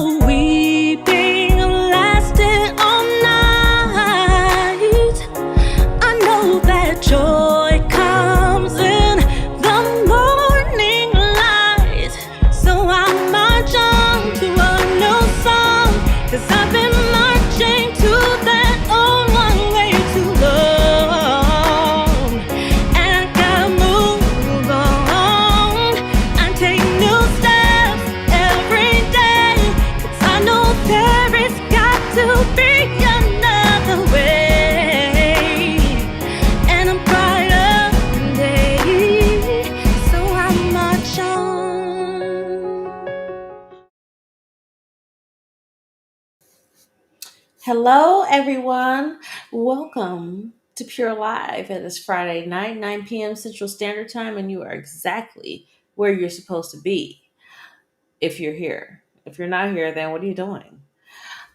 Weeping lasted all night. I know that joy comes in the morning light. So I march on to a new song, 'cause I've been marching to that old one way too long. And I gotta move on and take new steps every day, 'cause I know there has got to be another way. And a brighter day, so I march on. Hello, everyone. Welcome to Pure Live. It is Friday night, 9 p.m. Central Standard Time, and you are exactly where you're supposed to be if you're here. If you're not here, then what are you doing?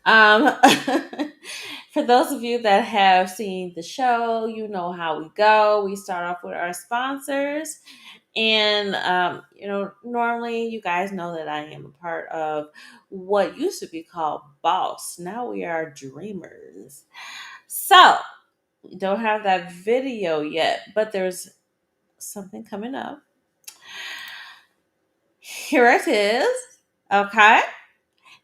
Um, for those of you that have seen the show, you know how we go. We start off with our sponsors. And, normally you guys know that I am a part of what used to be called Boss. Now we are Dreamers. So, we don't have that video yet, but there's something coming up. Here it is. Okay.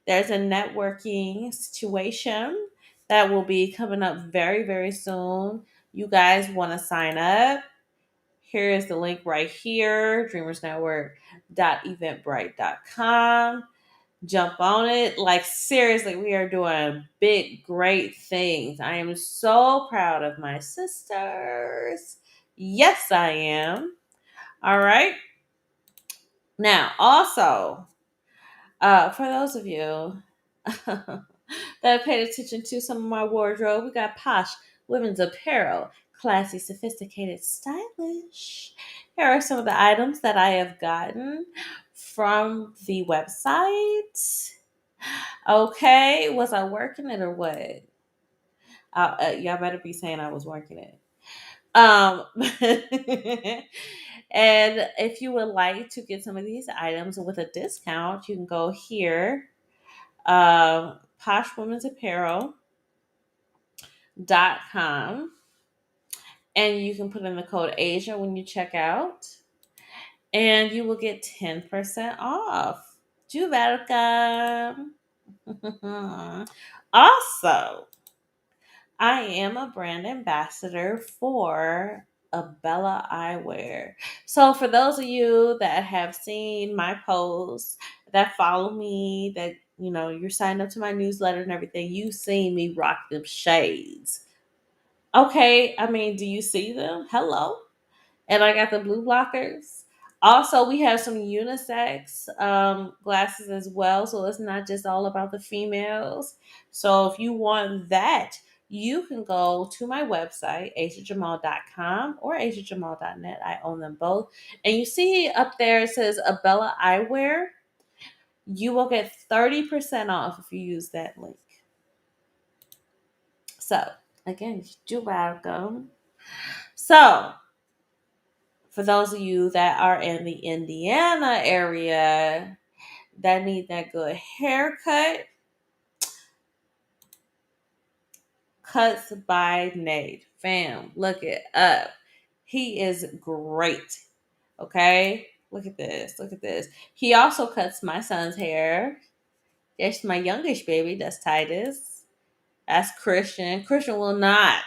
There's a networking situation that will be coming up very, very soon. You guys want to sign up? Here is the link right here, dreamersnetwork.eventbrite.com. Jump on it. Like, seriously, we are doing big, great things. I am so proud of my sisters. Yes, I am. All right. Now, also, for those of you that paid attention to some of my wardrobe, we got posh women's apparel, classy, sophisticated, stylish. Here are some of the items that I have gotten from the website. Okay, was I working it or what? Y'all better be saying I was working it. Um, and if you would like to get some of these items with a discount, you can go here, poshwomensapparel.com, and you can put in the code Asia when you check out, and you will get 10% off. You're welcome. Also, I am a brand ambassador for Abella Eyewear. So for those of you that have seen my posts, that follow me, that you're signed up to my newsletter and everything, you've seen me rock them shades. Okay, I mean, do you see them? Hello. And I got the blue blockers. Also, we have some unisex glasses as well, so it's not just all about the females. So if you want that, you can go to my website, asiajamal.com or asiajamal.net. I own them both. And you see up there it says Abella Eyewear. You will get 30% off if you use that link. So, again, you're welcome. So, for those of you that are in the Indiana area that need that good haircut, Cuts by Nate. Fam, look it up. He is great. Okay? Look at this. Look at this. He also cuts my son's hair. That's my youngest baby. That's Titus. That's Christian. Christian will not,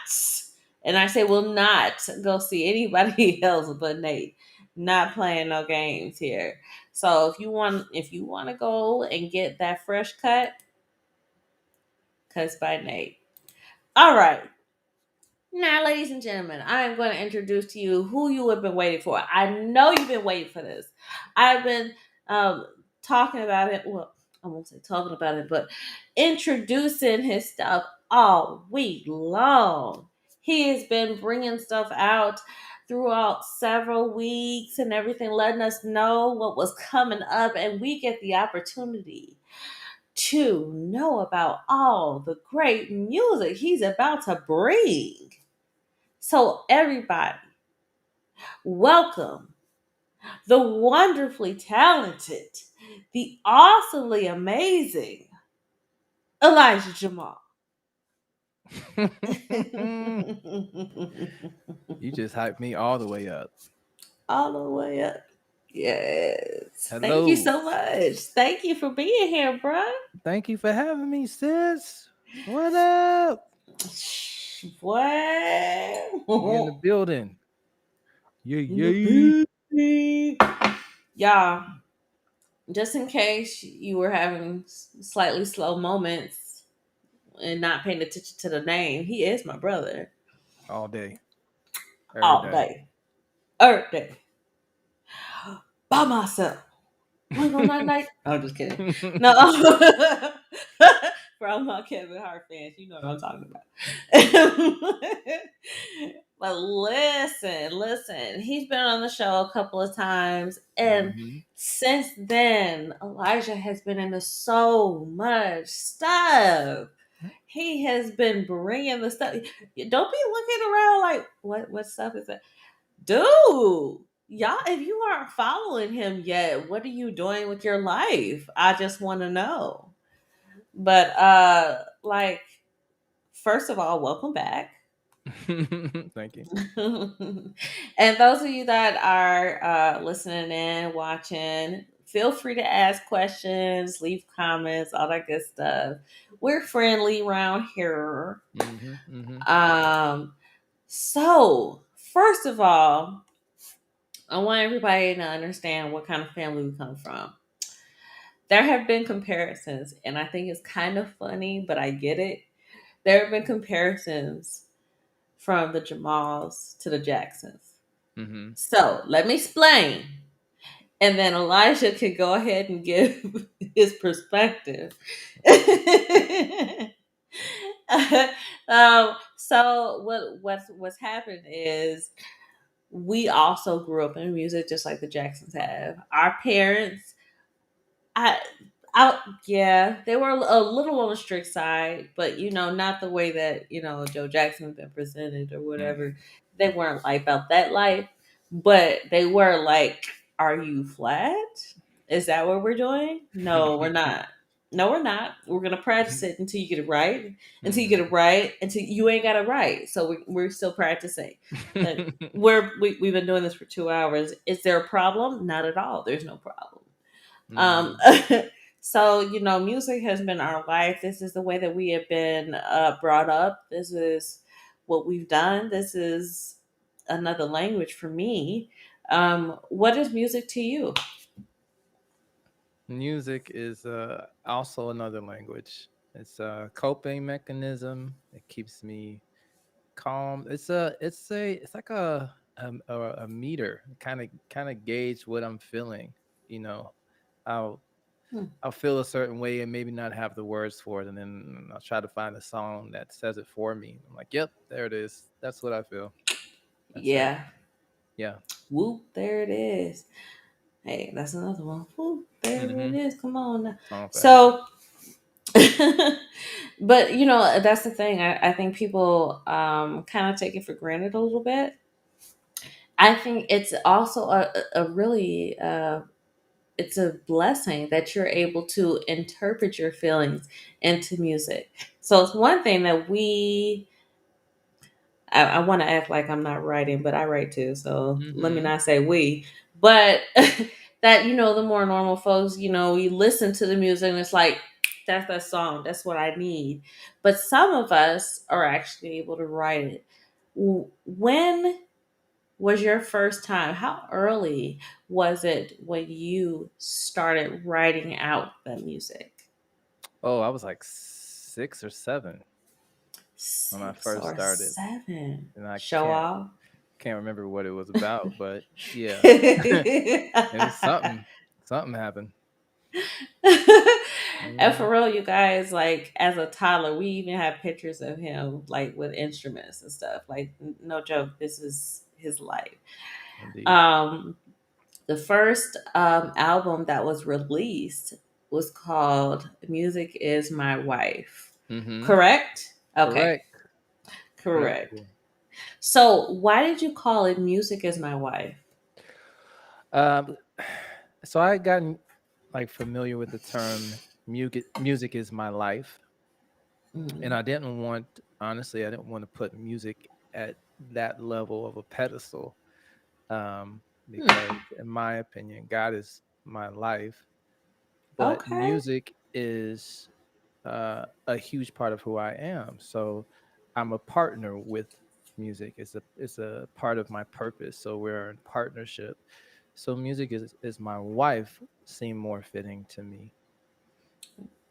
and I say will not, go see anybody else but Nate. Not playing no games here. So if you want to go and get that fresh cut, Cuts by Nate. All right. Now, ladies and gentlemen, I am going to introduce to you who you have been waiting for. I know you've been waiting for this. I've been talking about it. Well, I won't say talking about it, but introducing his stuff all week long. He has been bringing stuff out throughout several weeks and everything, letting us know what was coming up, and we get the opportunity to know about all the great music he's about to bring. So, everybody, welcome the wonderfully talented, the awesomely amazing Elijah Jamal. You just hyped me all the way up. All the way up. Yes. Thank you Hello. so much. Thank you for being here, bruh. Thank you for having me, sis. What up? We in the What? building. Yeah, In the yeah. building. Y'all, just in case you were having slightly slow moments and not paying attention to the name, he is my brother. All day, every All day. day. Every day. By myself. Wanna go night night? I'm just kidding. No. For all my Kevin Hart fans, you know what I'm talking about. But listen. He's been on the show a couple of times, and hmm since then, Elijah has been into so much stuff. He has been bringing the stuff. Don't be looking around like what stuff is that? Dude, y'all, if you aren't following him yet, what are you doing with your life? I just want to know. But like, first of all, welcome back. Thank you. And those of you that are listening in, watching, feel free to ask questions, leave comments, all that good stuff. We're friendly around here. hmm Um, so first of all, I want everybody to understand what kind of family we come from. There have been comparisons, and I think it's kind of funny, but I get it. There have been comparisons from the Jamals to the Jacksons. hmm So let me explain. And then Elijah can go ahead and give his perspective. So what's happened is we also grew up in music just like the Jacksons have. Our parents, I, yeah, they were a little on the strict side, but not the way that Joe Jackson's been presented or whatever. They weren't like about that life, but they were like, "Are you flat? Is that what we're doing? No, we're not. No, we're not. We're gonna practice it until you get it right. Until you get hmm it right. Until you ain't got it right. So we're still practicing. But we've been doing this for 2 hours. Is there a problem? Not at all. There's no problem. Um, hmm so music has been our life. This is the way that we have been brought up. This is what we've done. This is another language for me. What is music to you? Music is also another language. It's a coping mechanism. It keeps me calm. It's like a meter. Kind of gauge what I'm feeling. You know, I'll Hmm. I'll feel a certain way and maybe not have the words for it, and then I'll try to find a song that says it for me. I'm like, yep, there it is. That's what I feel. That's it. Yeah. Yeah. Whoop, there it is. Hey, that's another one. Whoop, there it Mm-hmm. is. Come on now. Song for everything. So, but that's the thing. I think people kind of take it for granted a little bit. I think it's also a really it's a blessing that you're able to interpret your feelings into music. So it's one thing that I want to act like I'm not writing, but I write too. So let me Mm-hmm. not say we, but that the more normal folks, we listen to the music and it's like that's that song. That's what I need. But some of us are actually able to write it. When was your first time? How early was it when you started writing out the music? Oh, I was like 6 or 7 when I Six first or started, seven. and I Show off. can't remember what it was about, but yeah, it was something. Something happened. And Hmm. for real, you guys, like as a toddler, we even have pictures of him like with instruments and stuff. Like no joke, this is his life. Indeed. Um, the first album that was released was called "Music Is My Wife." Hmm. Correct? Okay, Correct. Yep. correct. So why did you call it "Music Is My Wife"? Um, so I had gotten like familiar with the term music is my life, and Mm. I didn't want, honestly, I didn't want to put music at that level of a pedestal, because Hmm. in my opinion, God is my life, but Okay. music is a huge part of who I am. So I'm a partner with music. It's a part of my purpose. So we're in partnership. So music is my wife seemed more fitting to me.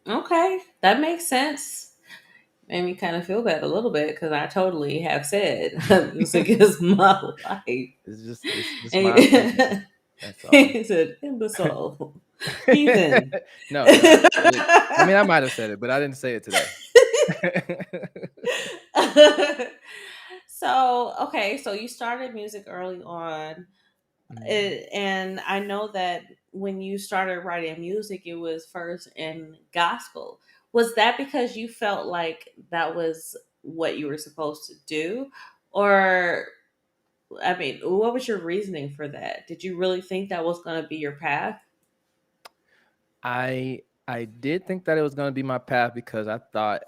Okay, that makes sense. Made me kind of feel bad a little bit because I totally have said music is my life. It's just And my opinion. That's all. he said, imbecile, heathen. No, no, I didn't. I mean, I might have said it, but I didn't say it today. So, okay, so you started music early on. Mhm. And I know that when you started writing music, it was first in gospel. Was that because you felt like that was what you were supposed to do? Or, I mean, what was your reasoning for that? Did you really think that was going to be your path? I did think that it was gonna be my path because I thought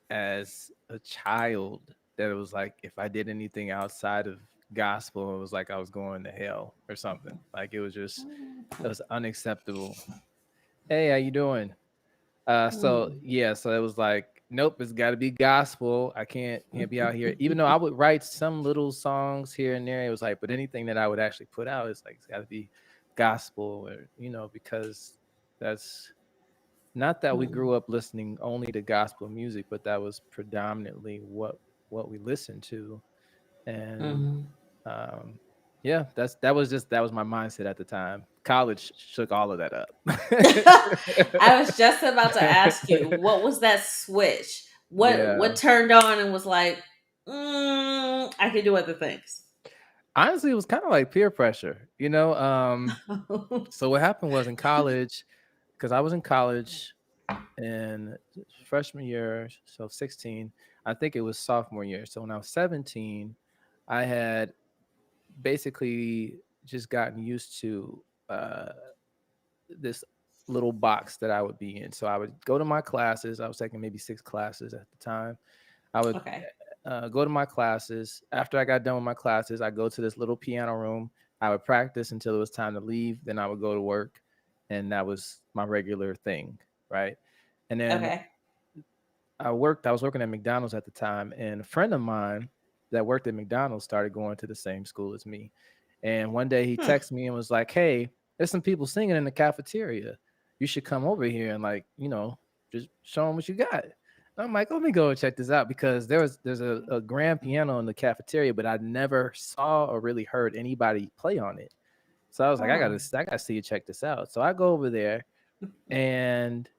as a child that it was like if I did anything outside of gospel, it was like I was going to hell or something. Like it was unacceptable. Hey, how you doing? So Hmm. yeah, so it was like, nope, it's got to be gospel. I can't be out here. Even though I would write some little songs here and there, it was like, but anything that I would actually put out is like it's got to be gospel, or because that's not that we Hmm. grew up listening only to gospel music, but that was predominantly what we listened to. And Hmm. um yeah, that was my mindset at the time. College shook all of that up. I was just about to ask you, what was that switch? What Yeah. turned on and was like, I can do other things. Honestly, it was kind of like peer pressure, you know? So what happened was in college, because I was in college in freshman year, so 16, I think it was sophomore year. So when I was 17, I had basically just gotten used to this little box that I would be in. So I would go to my classes. I was taking maybe 6 classes at the time. I would Okay. go to my classes. After I got done with my classes, I go to this little piano room. I would practice until it was time to leave. Then I would go to work, and that was my regular thing, right? And then Okay. I was working at McDonald's at the time, and a friend of mine that worked at McDonald's started going to the same school as me. And one day he Hmm. texted me and was like, "Hey, there's some people singing in the cafeteria. You should come over here and just show them what you got." And I'm like, "Let me go and check this out," because there's a grand piano in the cafeteria, but I never saw or really heard anybody play on it. So I was like, Oh. I gotta see you check this out. So I go over there, and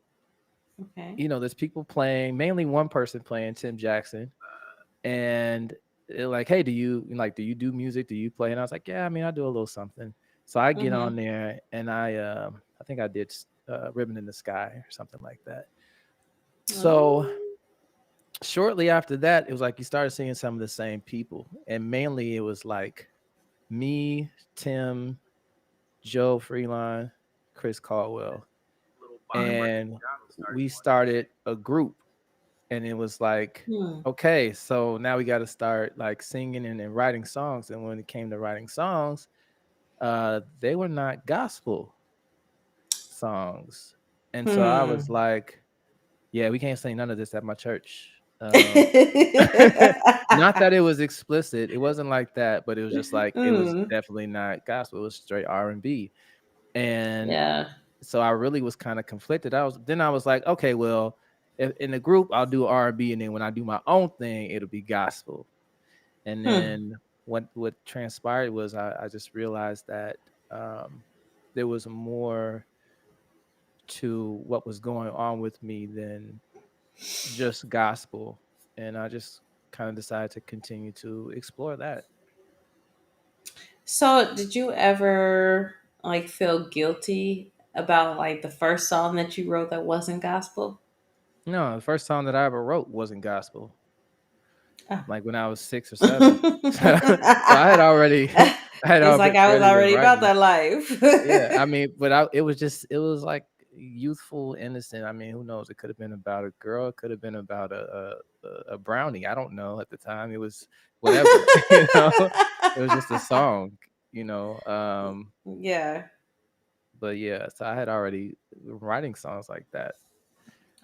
Okay. there's people playing, mainly one person playing, Tim Jackson, and they're like, "Hey, do you do music? Do you play?" And I was like, "Yeah, I mean, I do a little something." So I get on Mm-hmm. there, and I think I did "Ribbon in the Sky" or something like that. So Oh. shortly after that, it was like you started seeing some of the same people, and mainly it was like me, Tim, Joe Freeline, Chris Caldwell, and we started a group, and it was like, Hmm. okay, so now we got to start like singing and writing songs. And when it came to writing songs, they were not gospel songs. And so I was Hmm. like, yeah, we can't sing none of this at my church. Not that it was explicit, it wasn't like that, but it was just like it was Hmm. definitely not gospel, it was straight R&B. And Yeah. so I really was kind of conflicted. I was like, okay, well, if in the group I'll do R&B, and then when I do my own thing, it'll be gospel. And Hmm. then what transpired was I just realized that um, there was more to what was going on with me than just gospel. And I just kind of decided to continue to explore that. So, did you ever like feel guilty about like the first song that you wrote that wasn't gospel? No, the first song that I ever wrote wasn't gospel, Oh. like when I was 6 or 7. So I had already, I had It's like I was already been already about writing. that life. Yeah, I mean, but it was just, it was like youthful, innocent. I mean, who knows? It could have been about a girl. It could have been about a brownie. I don't know. At the time, it was whatever. It was just a song. You know, Yeah. but yeah. So I had already writing songs like that.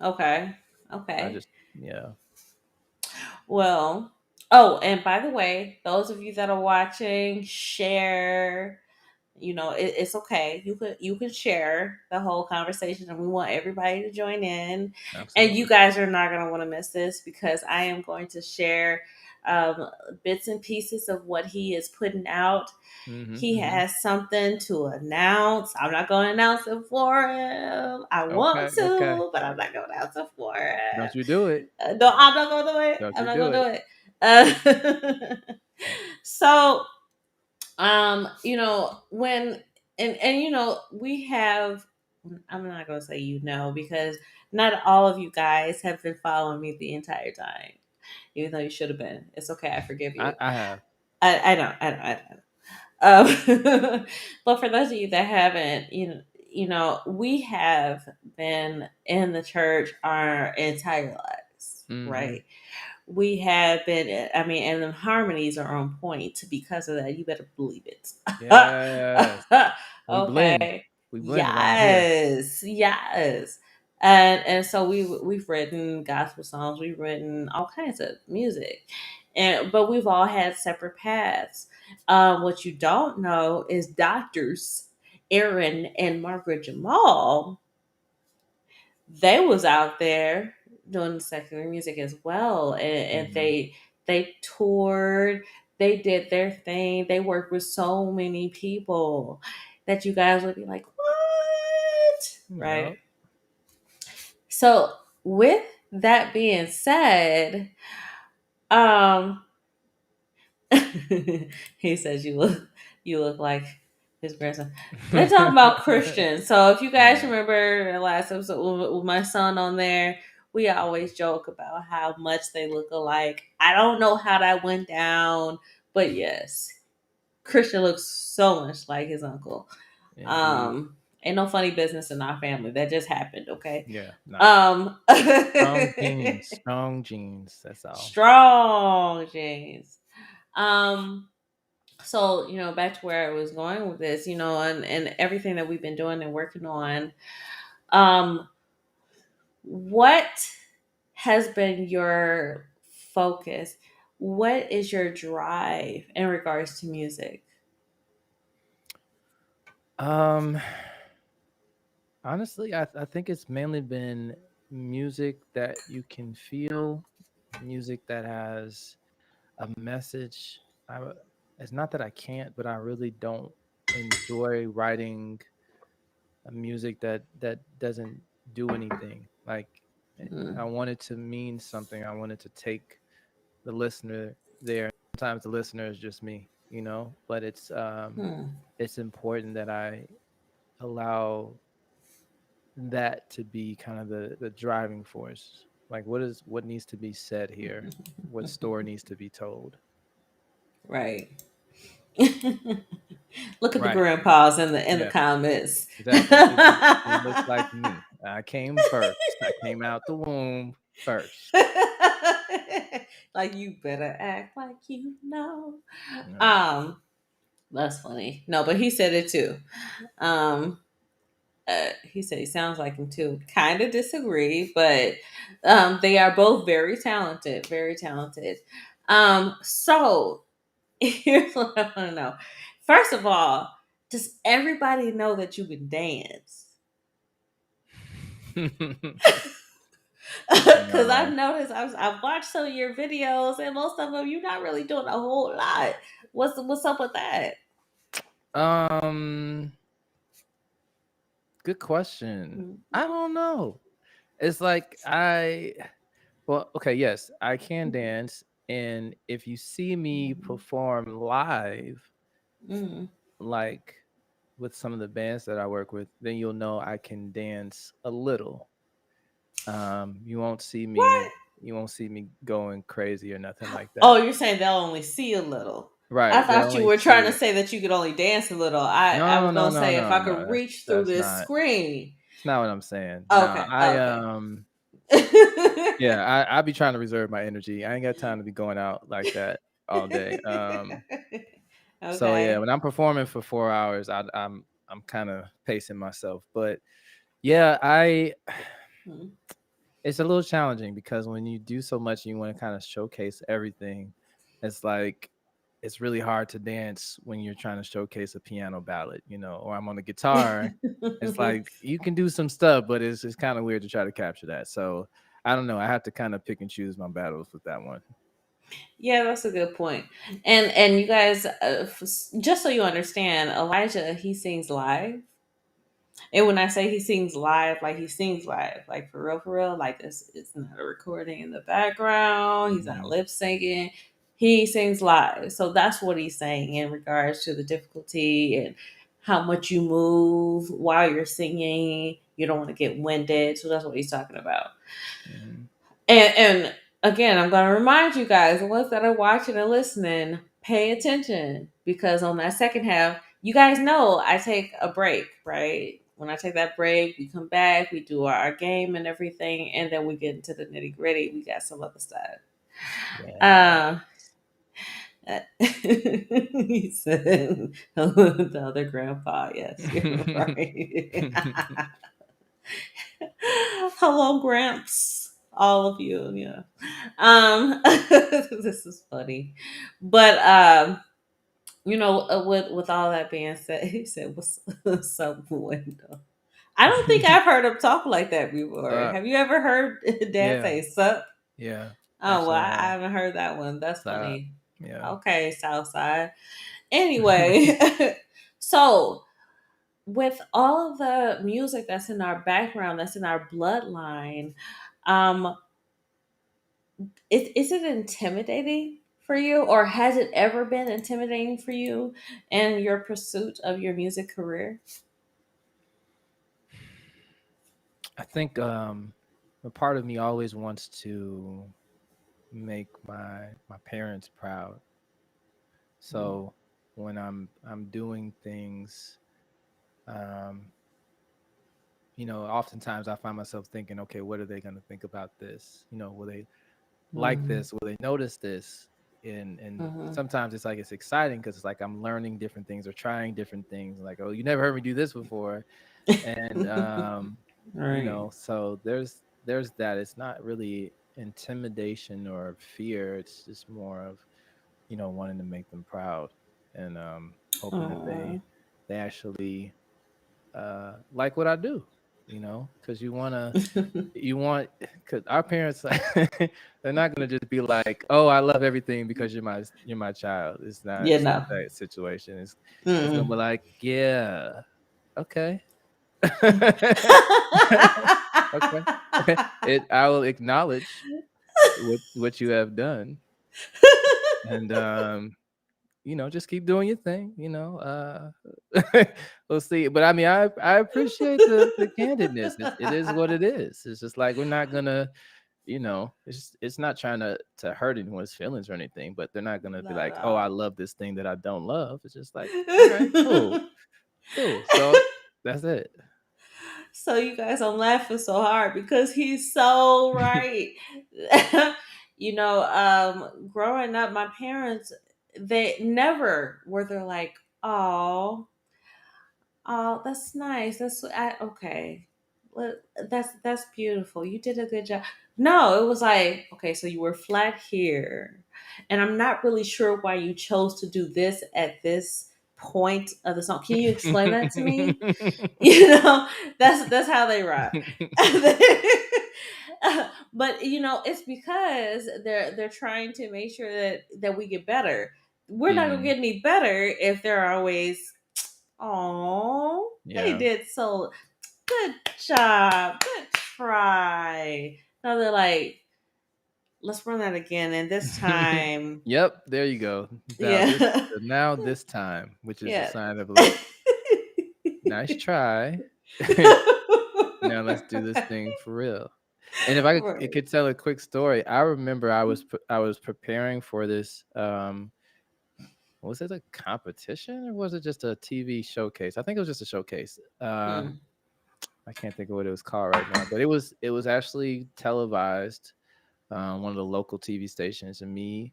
Okay. I Okay. just, yeah. Well, oh, and by the way, those of you that are watching, share. It's okay. You can share the whole conversation, and we want everybody to join in. And you Absolutely. guys are not going to want to miss this because I am going to share um, bits and pieces of what he is putting out. Hmm. He Hmm. has something to announce. I'm not going to announce it for him. I want Okay. Okay. to, but I'm not going to announce it for him. Don't you do it. No, I'm not going to do it. Don't I'm you not do going it. to do it. So when and we have, I'm not gonna say because not all of you guys have been following me the entire time, even though you should have been. It's okay, I forgive you. I have. I know. But for those of you that haven't, we have been in the church our entire lives, Hmm. right? We have been, I mean, and the harmonies are on point because of that. You better believe it. Yes. We blend. Okay. We blend around here. Yes. Yes. And so we've written gospel songs, we've written all kinds of music. But we've all had separate paths. What you don't know is doctors Aaron and Margaret Jamal, they was out there doing secular music as well, and Hmm. they toured, they did their thing, they worked with so many people that you guys would be like, what, right? Yep. So with that being said, um he says you look like his grandson. They're talking about Christians. So if you guys Yeah. remember the last episode with my son on there, we always joke about how much they look alike. I don't know how that went down, but yes, Christian looks so much like his uncle. Indeed. Ain't no funny business in our family. That just happened, okay? Yeah. Nah. Um Strong genes. Strong genes. That's all. strong James. Um so back to where I was going with this, and everything that we've been doing and working on. What has been your focus? What is your drive in regards to music? Um. Honestly, I think it's mainly been music that you can feel, music that has a message. I, it's not that I can't, but I really don't enjoy writing a music that doesn't do anything. Like, Hmm. I want it to mean something. I want it to take the listener there. Sometimes the listener is just me, but Hmm. it's important that I allow that to be kind of the driving force. Like, what needs to be said here? What story needs to be told? Right. Look at the Right. grandpas in the Yeah. comments. Exactly. He looks like me. I came first. I came out the womb first. Like you better act like you know. Yeah. Um, that's funny. No, but he said it too. Um, he said he sounds like him too. Kind of disagree, but they are both very talented. Very talented. So here's what I want to know. First of all, does everybody know that you can dance? Because I've No. noticed, I've watched some of your videos, and most of them you're not really doing a whole lot. What's up with that? Um. Good question. Mm, I don't know. It's like well, okay, yes, I can dance, and if you see me mm, perform live, mm. like with some of the bands that I work with, then you'll know I can dance a little. You won't see What? me you won't see me going crazy or nothing like Oh, that. you're saying they'll only see a little. I Right, they'll thought you only were trying to see. say that you could only dance a little. I No, was no, gonna no, say if no, I no. could That's reach through that's this not screen. it's not what I'm saying. No, Okay, okay. yeah, I be trying to reserve my energy. I ain't got time to be going out like that all day. So yeah, Okay. when I'm performing for 4 hours, I'm kind of pacing myself. But yeah, I Hmm. it's a little challenging because when you do so much and you want to kind of showcase everything, it's like it's really hard to dance when you're trying to showcase a piano ballad, or I'm on the guitar. It's like you can do some stuff, but it's kind of weird to try to capture that. So I don't know. I have to kind of pick and choose my battles with that one. Yeah, that's a good point. And you guys, just so you understand, Elijah he sings live. And when I say he sings live, like he sings live, like for real, like it's not a recording in the background. He's not Hmm. lip syncing. He sings live. So that's what he's saying in regards to the difficulty and how much you move while you're singing. You don't want to get winded. So that's what he's talking about. Hmm. And again, I'm going to remind you guys, the ones that are watching and listening, pay attention because on that second half, you guys know I take a break, right? When I take that break, we come back, we do our game and everything, and then we get into the nitty gritty. We got some other stuff. Yeah. Uh, he said, the other grandpa, yes, you're right. Hello, Gramps. All of you, yeah. This is funny, but with all that being said, he said, "What's up, Wendell?" I don't think I've heard him talk like that before. uh, Have you ever heard Dad yeah, say "sup"? yeah. Oh well, Actually, I I have. haven't heard that one. That's So, funny. yeah. Okay, Southside. Anyway, so with all of the music that's in our background, that's in our bloodline, um, is it intimidating for you, or has it ever been intimidating for you in your pursuit of your music career? I think a part of me always wants to make my parents proud. Mm, So when I'm doing things, um, oftentimes I find myself thinking, okay, what are they going to think about this? Will they like mm, this? Will they notice this? And mhm. sometimes it's like it's exciting because it's like I'm learning different things or trying different things. Like, oh, you never heard me do this before, and Right. so there's that. It's not really intimidation or fear. It's just more of wanting to make them proud and hoping that Oh. they actually like what I do. Because you want because our parents they're not gonna just be like, oh, I love everything because you're my child. It's not Yeah, it's not no. that situation. It's gonna Mm. be like, yeah, okay. Okay. I will acknowledge what you have done, and just keep doing your thing. We'll see. But I mean, I appreciate the candidness. It is what it is. It's just like we're not gonna, it's not trying to hurt anyone's feelings or anything. But they're not gonna be Not like, at oh, I all. love this thing that I don't love. It's just like, all right, cool, cool. So that's it. So you guys, I'm laughing so hard because he's so right. Growing up, my parents, they never were they're like, oh, oh, that's nice. Okay. That's beautiful. You did a good job. No, it was like, okay, so you were flat here, and I'm not really sure why you chose to do this at this point of the song. Can you explain that to me? You know, that's how they rock. But it's because they're trying to make sure that we get better. We're not gonna Mm, get any better if they're always, oh, they yeah. did so. Good job. Good try. Now they're like, let's run that again. And this time, Yep, there you go. yeah. Now this time, which is a Yeah. sign of like, nice try. Now let's do this thing for real. And if I Right. could tell a quick story, I remember I was preparing for this. Was it a competition or was it just a TV showcase? I think it was just a showcase. Mm. I can't think of what it was called right now, but it was actually televised. One of the local TV stations, and me,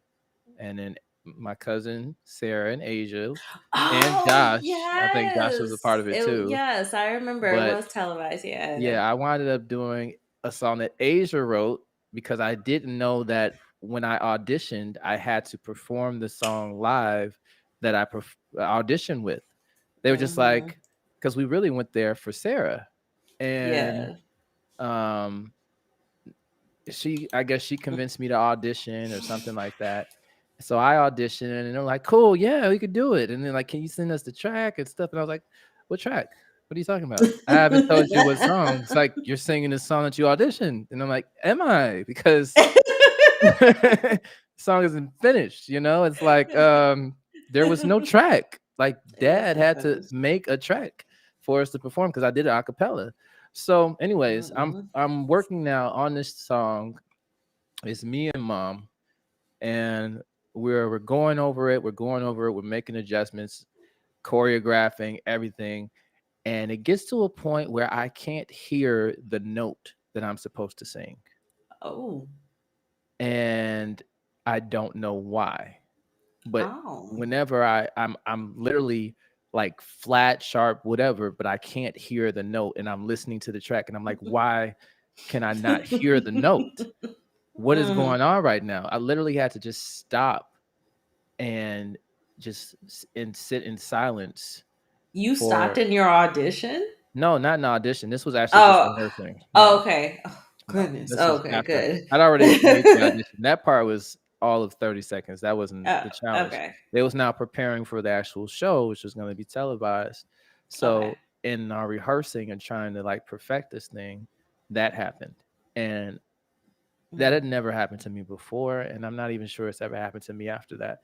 and then my cousin Sarah and Asia, and Oh Josh. I think Josh was a part yes. of it too. Yes, I remember it But was televised. Yeah. yeah, I wound up doing a song that Asia wrote because I didn't know that when I auditioned, I had to perform the song live that I auditioned with. They were just Mm-hmm. like, because we really went there for Sarah, and Yeah. um, I guess she convinced me to audition or something like that. So I auditioned and they're like, cool, yeah, we could do it. And then like, can you send us the track and stuff? And I was like, what track? What are you talking about? I haven't told you what song. It's like you're singing the song that you auditioned. And I'm like, am I? Because the song isn't finished, you know? It's like there was no track. Like It dad wasn't had to finished. make a track for us to perform because I did it a cappella. So, anyways, Mm-mm. I'm working now on this song. It's me and mom, and we're going over it. We're going over it. We're making adjustments, choreographing everything, and it gets to a point where I can't hear the note that I'm supposed to sing, Oh. and I don't know why. But Oh. whenever I'm literally like flat, sharp, whatever, but I can't hear the note, and I'm listening to the track, and I'm like, why can I not hear the note? What is Mm. going on right now? I literally had to just stop and sit in silence You stopped for in your audition? no, not an audition. This was actually just Oh. rehearsing. Oh, No, okay. Oh, no, goodness. this was Okay, after. good. I'd already made the audition. That part was all of 30 seconds. That wasn't Oh, the challenge. okay. They was now preparing for the actual show, which was going to be televised. Okay. So in our rehearsing and trying to like perfect this thing, that happened. And that Mm. had never happened to me before. And I'm not even sure it's ever happened to me after that.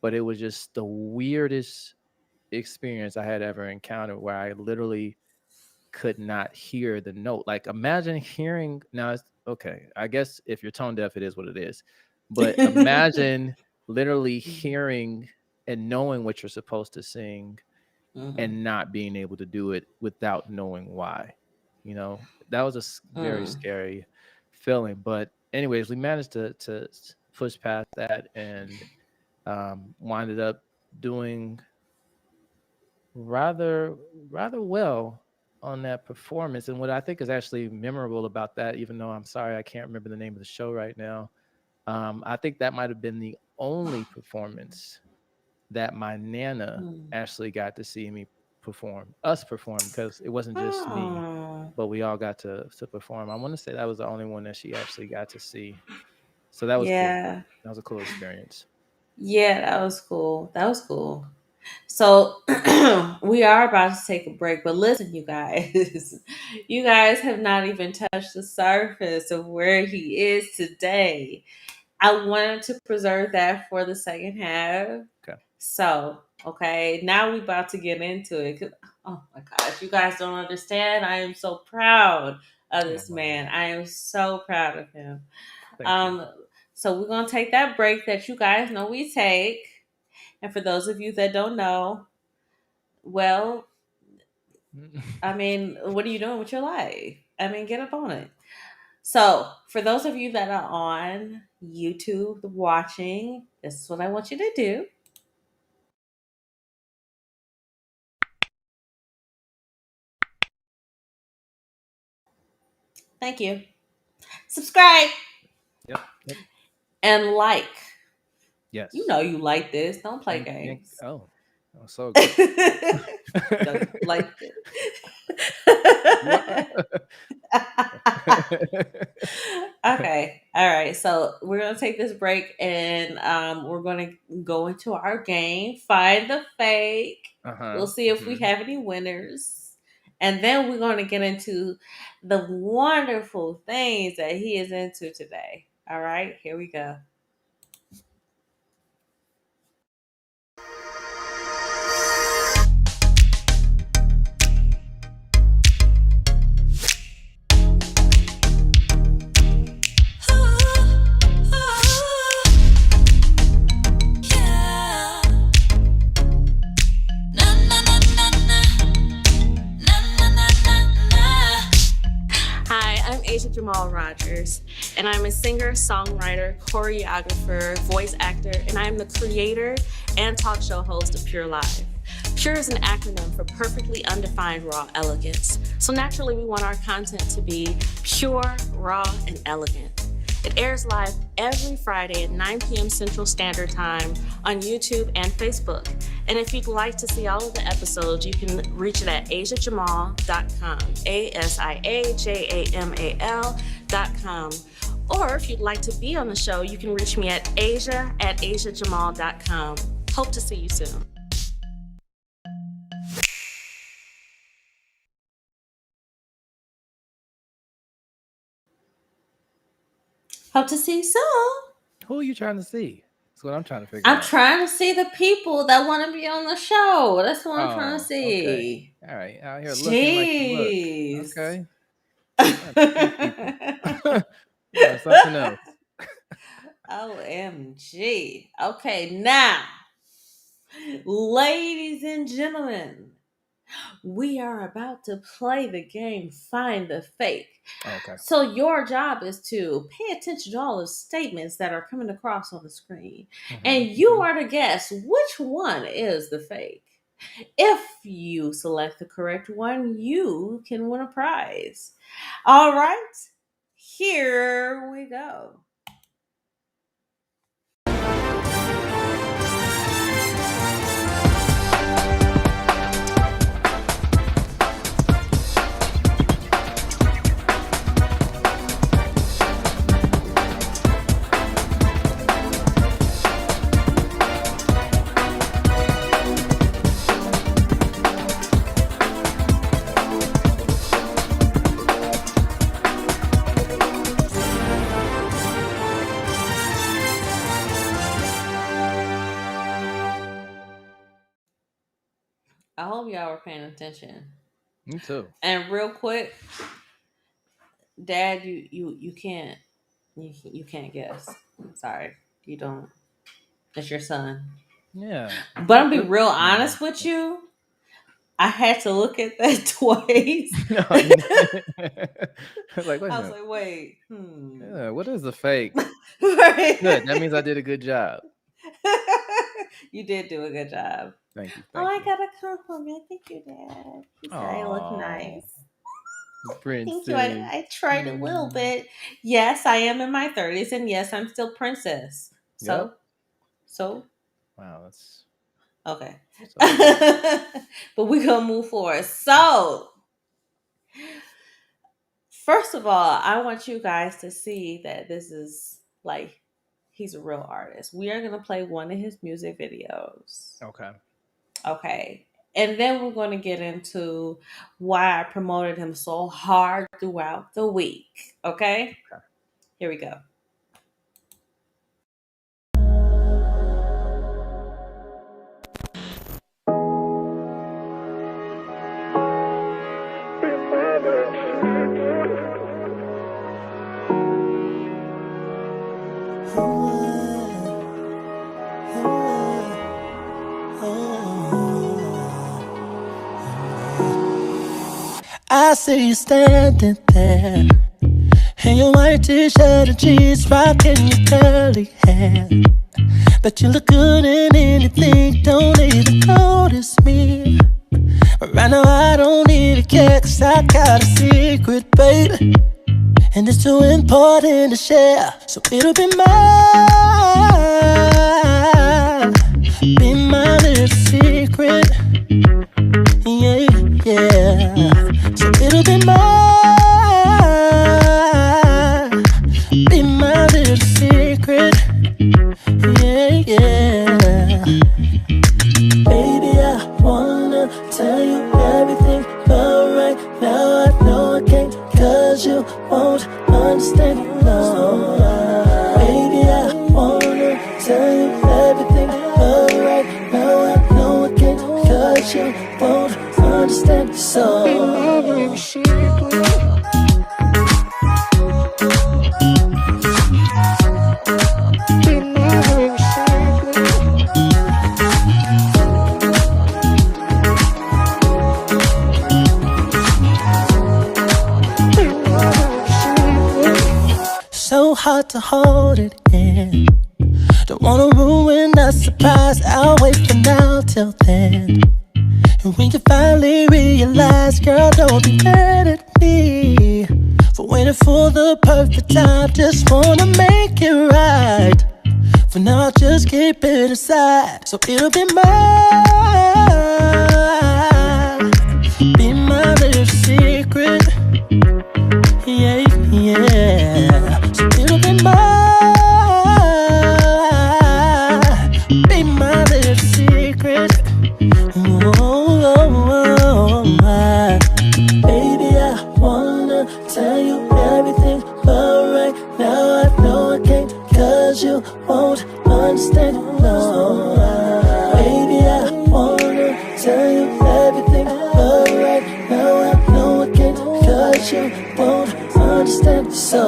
But it was just the weirdest experience I had ever encountered where I literally could not hear the note. Like imagine hearing now it's okay. I guess if you're tone deaf, it is what it is. But imagine literally hearing and knowing what you're supposed to sing Mhm. and not being able to do it without knowing why. You know, that was a very Mm. scary feeling. But anyways, we managed to push past that and winded up doing rather rather well on that performance. And what I think is actually memorable about that, even though I'm sorry I can't remember the name of the show right now, I think that might have been the only performance that my nana Mm. actually got to see me us perform, because it wasn't just me, Oh. but we all got to perform. I want to say that was the only one that she actually got to see. So that was cool. Yeah. That was a cool experience. Yeah, that was cool. That was cool. So we are about to take a break, but listen, you guys, you guys have not even touched the surface of where he is today. I wanted to preserve that for the second half. Okay. So, okay, now we about to get into it. Oh my gosh, you guys don't understand. I am so proud of Oh this wow. man. I am so proud of him. Thank you. Um, so we're gonna take that break that you guys know we take. And for those of you that don't know, well, I mean, what are you doing with your life? I mean, get up on it. So, for those of you that are on YouTube watching, this is what I want you to do. Thank you. Subscribe Yep. Yep. and like. You Yes. know you like this. Don't play And games. oh, so aggressive. No, you like What? it. Okay. All right. So we're gonna take this break and we're gonna go into our game. Find the fake. Uh-huh. We'll see if we Mhm. have any winners. And then we're going to get into the wonderful things that he is into today. All right, here we go. Hi, I'm Elijah Jamal Rogers, and I'm a singer, songwriter, choreographer, voice actor, and I'm the creator and talk show host of Pure Live. Pure is an acronym for perfectly undefined raw elegance. So naturally, we want our content to be pure, raw, and elegant. It airs live every Friday at 9 p.m. Central Standard Time on YouTube and Facebook. And if you'd like to see all of the episodes, you can reach it at asiajamal.com, ASIAJAMAL.com. Or if you'd like to be on the show, you can reach me at asia@asiajamal.com. Hope to see you soon. Hope to see you soon. Who are you trying to see? That's what I'm trying to figure I'm out. trying to see the people that want to be on the show. That's what I'm trying to Oh, okay. see. All right. Out here looking like you look. Jeez. Okay. Trying to see people. You are something else. OMG. Okay, now, ladies and gentlemen, we are about to play the game Find the Fake. Okay. So, your job is to pay attention to all the statements that are coming across on the screen, and you are to guess which one is the fake. If you select the correct one, you can win a prize. All right, here we go. I hope y'all were paying attention. Me too. And real quick, Dad, you can't you can't guess. Sorry, you don't. It's your son. Yeah. But I'm be real honest with you. I had to look at that twice. No, you like, wait a I was minute. like, wait, Yeah, what is the fake? Right. Good. That means I did a good job. You did do a good job. Thank you. Oh, Thank I you. got a compliment. Thank you, Dad. He said I look Oh, nice. Thank you. princess. I tried a little bit. Yes, I am in my 30s, and yes, I'm still princess. Yep. So, Wow, that's okay. so good. But we're going to move forward. So, first of all, I want you guys to see that this is like, he's a real artist. We are going to play one of his music videos. Okay. Okay. And then we're going to get into why I promoted him so hard throughout the week. Okay? Okay. Here we go. I see you standing there in your white t-shirt and jeans, rocking your curly hair. Bet you look good in anything, don't even notice me. But right now I don't even care, 'cause I got a secret, baby, and it's too important to share. So it'll be my little secret. Yeah, yeah. So it'll be my little secret. Yeah, yeah. Baby, I wanna tell you everything, but right to hold it in. Don't wanna ruin the surprise, I'll wait for now till then. And when you finally realize, girl, don't be mad at me for waiting for the perfect time. Just wanna make it right. For now, I'll just keep it aside. So it'll be mine. Be my little secret. Yeah, yeah. So it'll be mine. Be my little secret. Baby, I wanna tell you everything, but right now I know I can't, 'cause you won't understand, no. Baby, I wanna tell you everything, but right now I know I can't, 'cause you won't understand, so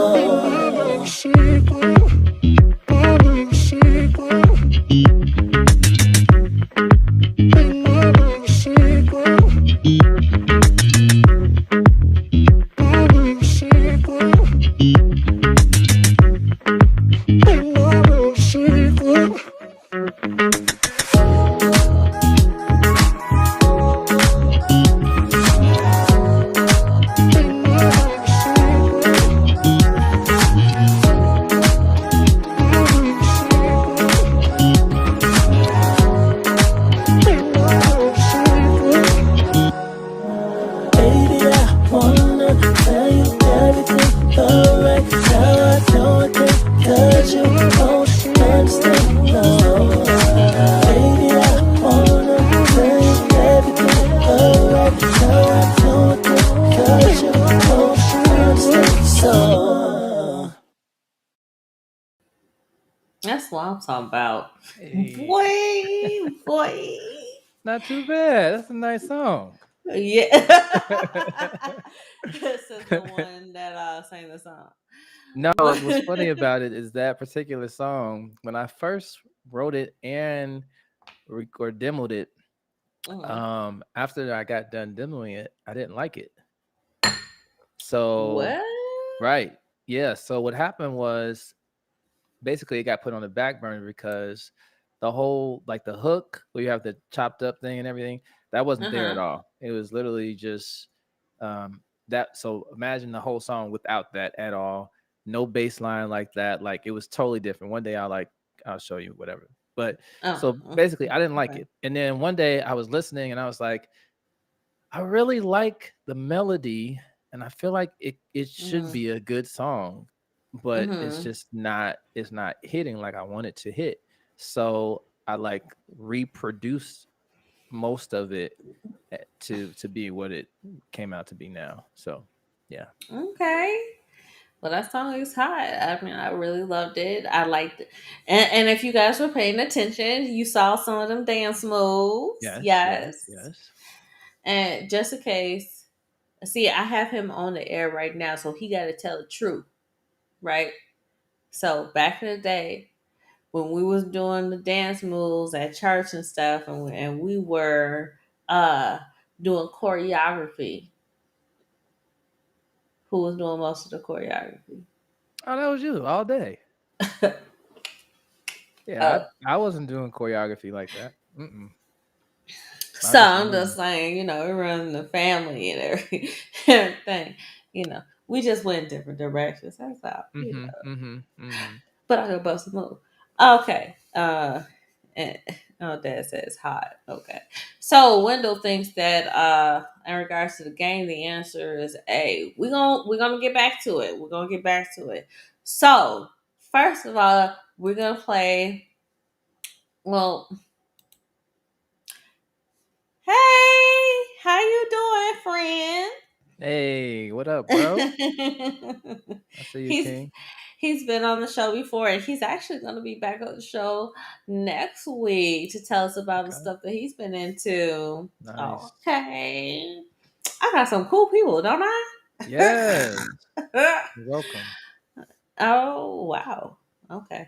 That's what I'm talking about. Hey, Boy. not too bad. That's a nice song. Yeah. This is the one that sang the song. No, But what's funny about it is that particular song, when I first wrote it and or demoed it, Mhm. after I got done demoing it, I didn't like it. So, What? right. Yeah. So what happened was basically it got put on the back burner because the whole like the hook where you have the chopped up thing and everything, that wasn't there at Uh-huh. all. It was literally just that. So imagine the whole song without that at all. No bass line like that. Like it was totally different. One day I'll show you whatever. But Oh, so basically I didn't like okay. it. And then one day I was listening and I was like, I really like the melody and I feel like it should Mhm. be a good song, but Mhm. it's not hitting like I want it to hit. So I like reproduce most of it to be what it came out to be now. So yeah. Okay. Well, that song is hot. I mean, I really loved it. I liked it. And if you guys were paying attention, you saw some of them dance moves. Yes, yes, Yes. yes. And just in case, see, I have him on the air right now, so he got to tell the truth, right? So back in the day, when we was doing the dance moves at church and stuff, and we were uh doing choreography, who was doing most of the choreography? Oh, that was you all day. Yeah, Oh, I wasn't doing choreography like that. Mm-mm. so Not just I'm me. just saying, we run the family and everything. We just went different directions. That's all. Mm-hmm. Mm-hmm. Mm-hmm. But I could bust a move. Okay. And, oh, Dad says hot. Okay. So Wendell thinks that in regards to the game, the answer is A. We're gonna get back to it. We're gonna get back to it. So first of all, we're gonna play. Well, hey, how you doing, friend? Hey, what up, bro? I see you, he's King. he's been on the show before, and he's actually going to be back on the show next week to tell us about the Okay. stuff that he's been into. Nice. Okay, I got some cool people, don't Yes. I? You're welcome. Oh wow. Okay.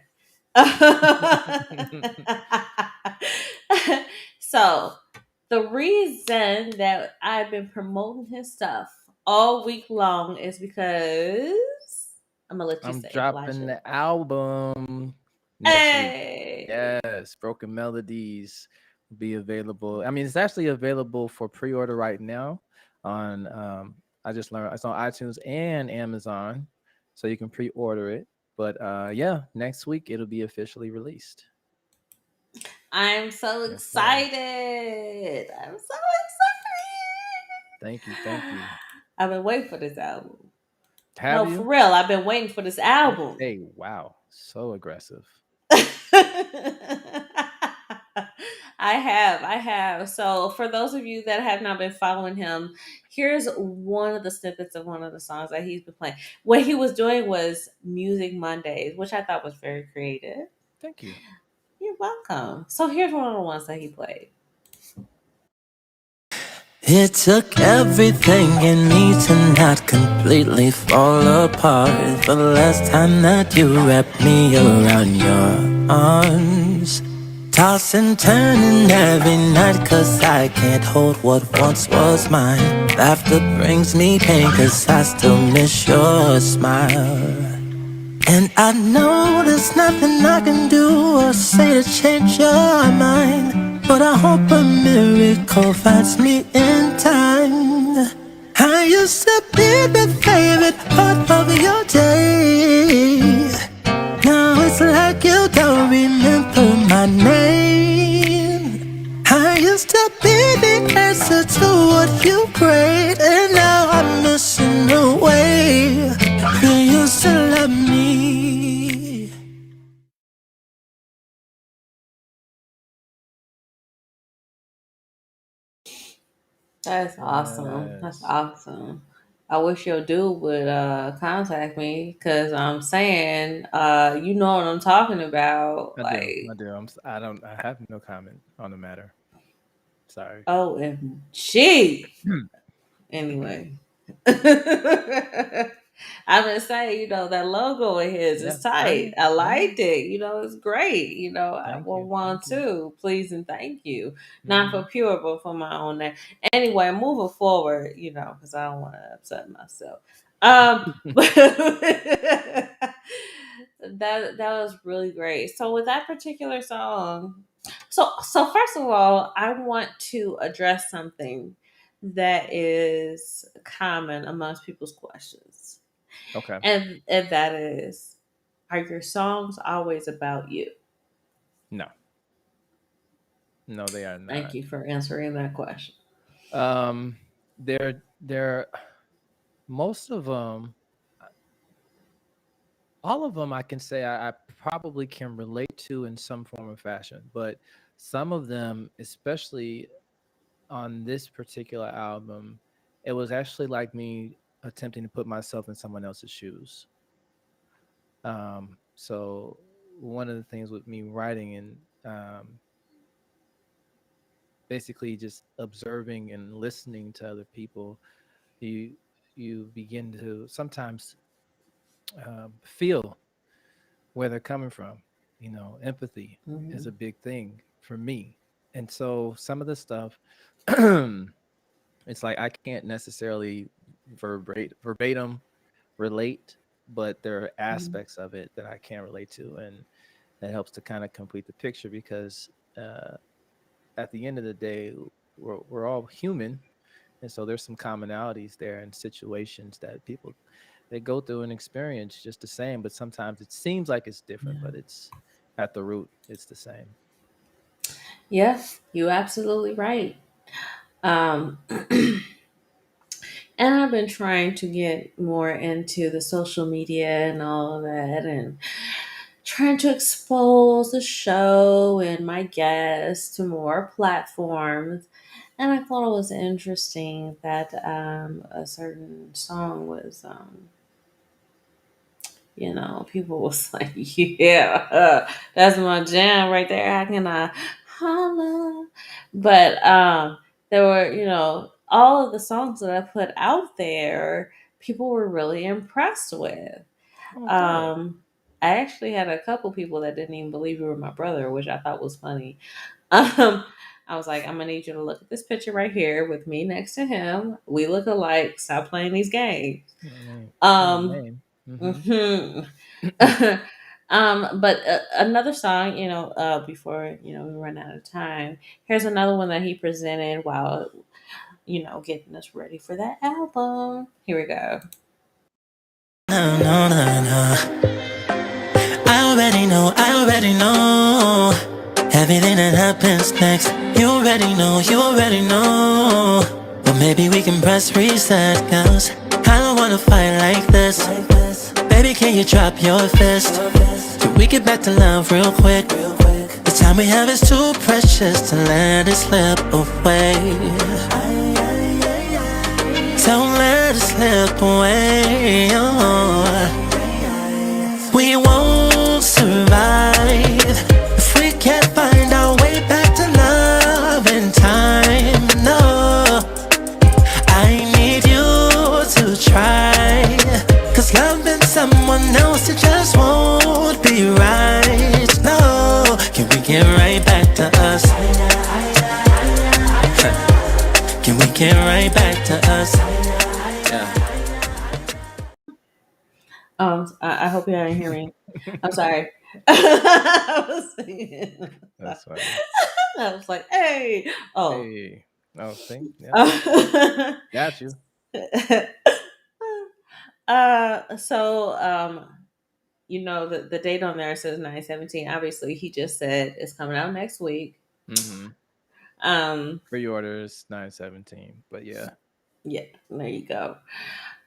So the reason that I've been promoting his stuff all week long is because I'm gonna let you I'm say it, dropping Elijah. the album next week. Hey, Yes, Broken Melodies will be available. I mean, it's actually available for pre-order right now on I just learned it's on iTunes and Amazon. So you can pre-order it. But yeah, next week it'll be officially released. I'm so Yes, sir. excited. I'm so Thank you. Thank excited. you. I've been waiting for this album. Have No, for you? real. I've been waiting for this album. Okay, wow. So aggressive. I have. So for those of you that have not been following him, here's one of the snippets of one of the songs that he's been playing. What he was doing was Music Mondays, which I thought was very creative. Thank you. You're welcome. So here's one of the ones that he played. It took everything in me to not completely fall apart. The last time that you wrapped me around your arms, toss and turning every night, cause I can't hold what once was mine. Laughter brings me pain, cause I still miss your smile. And I know there's nothing I can do or say to change your mind, but I hope a miracle finds me in time. I used to be the favorite part of your day. Now it's like you don't remember my name. I used to be the answer to what you prayed, and now I'm missing away. You used to love me. That's awesome. That's Yes. awesome. I wish your dude would contact me because I'm saying you know what I'm talking about. I do. I Like do. I don't. I have no comment on the matter. Sorry. OMG. Anyway. I'm just saying, that logo of his Yeah. is I tight. know. I I know. liked it. It's great. I Thank will you. want Thank you. to. Please and thank you. Not Hmm. for pure, but for my own name. Anyway, moving forward, because I don't want to upset myself. But that was really great. So with that particular song, so first of all, I want to address something that is common amongst people's questions. Okay. And that is, are your songs always about you? No. No, they are Thank not. you for answering that question. Um, they're most of them, all of them. I can say I probably can relate to in some form or fashion, but some of them, especially on this particular album, it was actually like me attempting to put myself in someone else's shoes. So one of the things with me writing and basically just observing and listening to other people, you you begin to sometimes feel where they're coming from. Empathy is Hmm. a big thing for me, and so some of the stuff, it's like I can't necessarily verbatim relate, but there are Hmm. aspects of it that I can relate to, and that helps to kind of complete the picture because at the end of the day, we're all human, and so there's some commonalities there and situations that people they go through and experience just the same, but sometimes it seems like it's different, Yeah. but it's at the root, it's the same. Yeah, you're absolutely right. Um, and I've been trying to get more into the social media and all of that, and trying to expose the show and my guests to more platforms. And I thought it was interesting that a certain song was, people was like, yeah, that's my jam right there. How can I holla? But there were, all of the songs that I put out there, people were really impressed with. Oh, good. Um, I actually had a couple people that didn't even believe you were my brother, which I thought was funny. I was like, I'm gonna need you to look at this picture right here with me next to him. We look alike. Stop playing these games. I mean, in the Um, name. Mm-hmm. Hmm. But another song, before we run out of time, here's another one that he presented while getting us ready for that album. Here we go. No, no, no, no. I already know. Everything that happens next. You already know. But maybe we can press reset, cause I don't wanna fight like this. Baby, can you drop your fist? Can we get back to love real quick? The time we have is too precious to let it slip away. Don't let it slip away. Oh. We won't survive if we can't find our way back to love in time. No, I need you to try. Cause loving someone else, it just won't be right. No, can we get right back to us? Can we get right back to us? Yeah, I hope you didn't hear me. I'm sorry. I was singing. that's funny. I was like, hey. Oh. Hey, oh, see, yeah, uh, got you. so the date on there says 9/17. Obviously, he just said it's coming out next week. Mm-hmm. Um, Pre-orders 9/17, but yeah. yeah, there you go.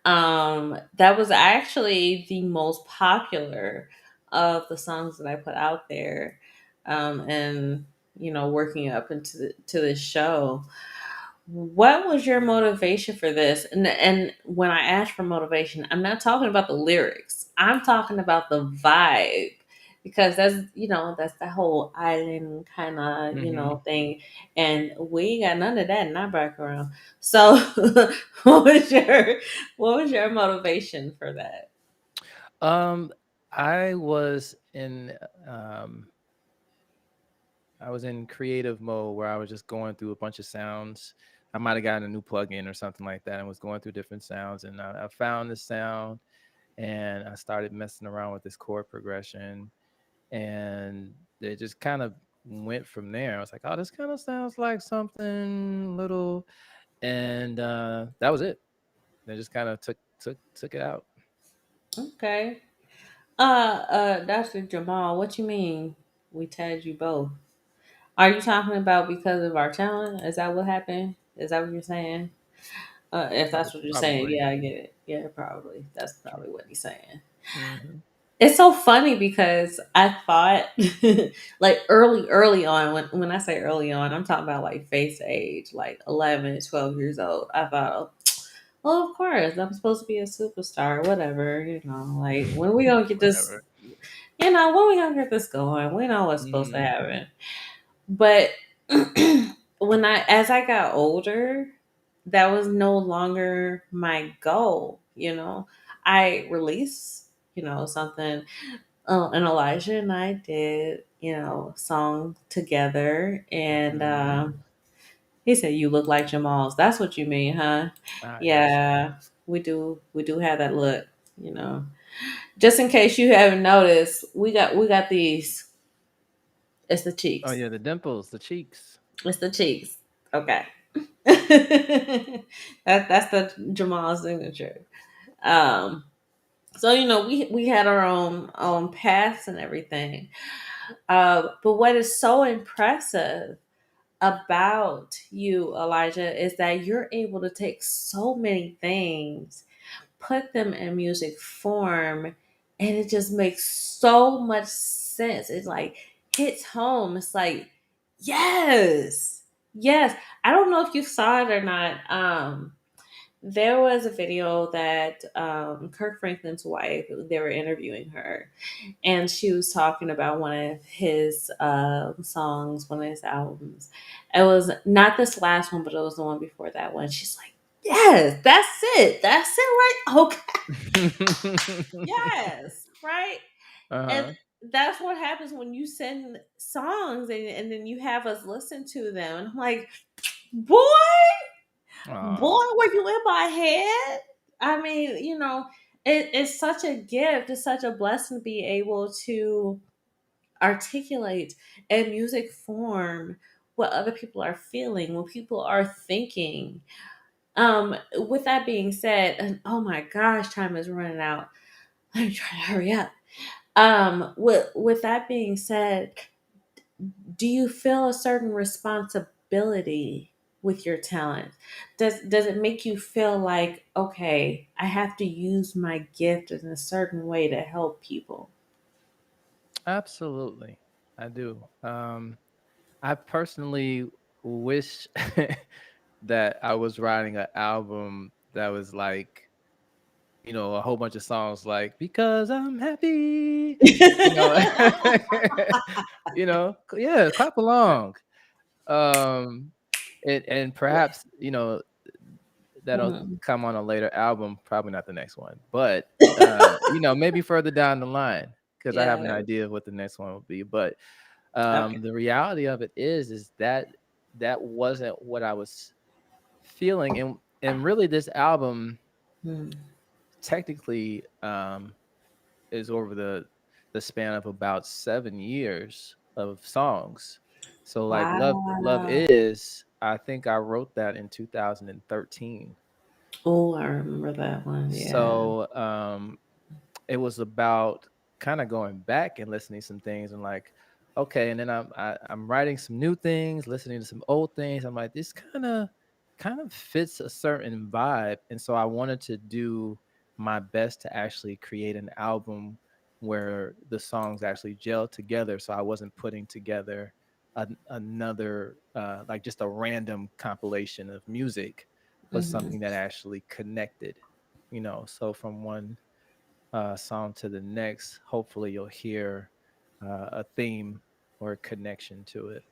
That was actually the most popular of the songs that I put out there. And working up into to this show. What was your motivation for this? And when I ask for motivation, I'm not talking about the lyrics. I'm talking about the vibe, because that's the whole island kind of Mm-hmm. thing, and we ain't got none of that in our background. So, what was your motivation for that? Um, I was in um I was in creative mode where I was just going through a bunch of sounds. I might have gotten a new plugin or something like that and was going through different sounds. And I found this sound and I started messing around with this chord progression. And it just kind of went from there. I was like, oh, this kind of sounds like something little. And that was it. They just kind of took it out. Okay. Dr. Jamal, what you mean? We tagged you both. Are you talking about because of our talent? Is that what happened? Is that what you're saying? If that's what you're saying, Probably. yeah, I get it. Yeah, probably. That's probably what he's saying. Mm-hmm. It's so funny because I thought, like early on, when I say early on, I'm talking about like face age, like 11, 12 years old. I thought, well, of course, I'm supposed to be a superstar, whatever, like when we gonna get this, Whatever. when we gonna get this going? We know what's supposed to Mm-hmm. happen. But as I got older, that was no longer my goal. I released, something. And Elijah and I did, a song together, and Mm-hmm. he said, "You look like Jamal's." That's what you mean, huh? Ah, yes. Yeah, we do. We do have that look. You know, just in case you haven't noticed, we got these. It's the Oh cheeks. yeah, the dimples, the cheeks. It's the cheeks. Okay. That's the Jamal signature. Um, so we had our own paths and everything. But what is so impressive about you, Elijah, is that you're able to take so many things, put them in music form, and it just makes so much sense. It's like hits home. It's like, yes, yes. I don't know if you saw it or not. There was a video that Kirk Franklin's wife, they were interviewing her, and she was talking about one of his songs, one of his albums. It was not this last one, but it was the one before that one. She's like, "Yes, that's it, right? Okay, yes, right." And Uh-huh. that's what happens when you send songs and then you have us listen to them. And I'm like, boy, Aw. were you in my head? I mean, it's such a gift. It's such a blessing to be able to articulate in music form what other people are feeling, what people are thinking. With that being said, and oh my gosh, time is running out. Let me try to hurry up. With that being said, do you feel a certain responsibility with your talent? Does it make you feel like, okay, I have to use my gift in a certain way to help people? Absolutely, I do. I personally wish that I was writing an album that was like, a whole bunch of songs like "Because I'm Happy," you know, yeah, clap along. Um, and perhaps that'll Mhm. come on a later album, probably not the next one, but maybe further down the line because I have an Yeah. idea of what the next one will be. But Okay. the reality of it is that that wasn't what I was feeling, and really this album Mm. technically is over the span of about 7 years of songs. So like love Wow. is, I think I wrote that in 2013. Oh, I remember that one. Yeah. So it was about kind of going back and listening to some things and like, okay, and then I'm writing some new things, listening to some old things. I'm like, this kind of fits a certain vibe, and so I wanted to do my best to actually create an album where the songs actually gel together. So I wasn't putting together another like just a random compilation of music, but Hmm. something that actually connected. So from one song to the next, hopefully you'll hear a theme or a connection to it.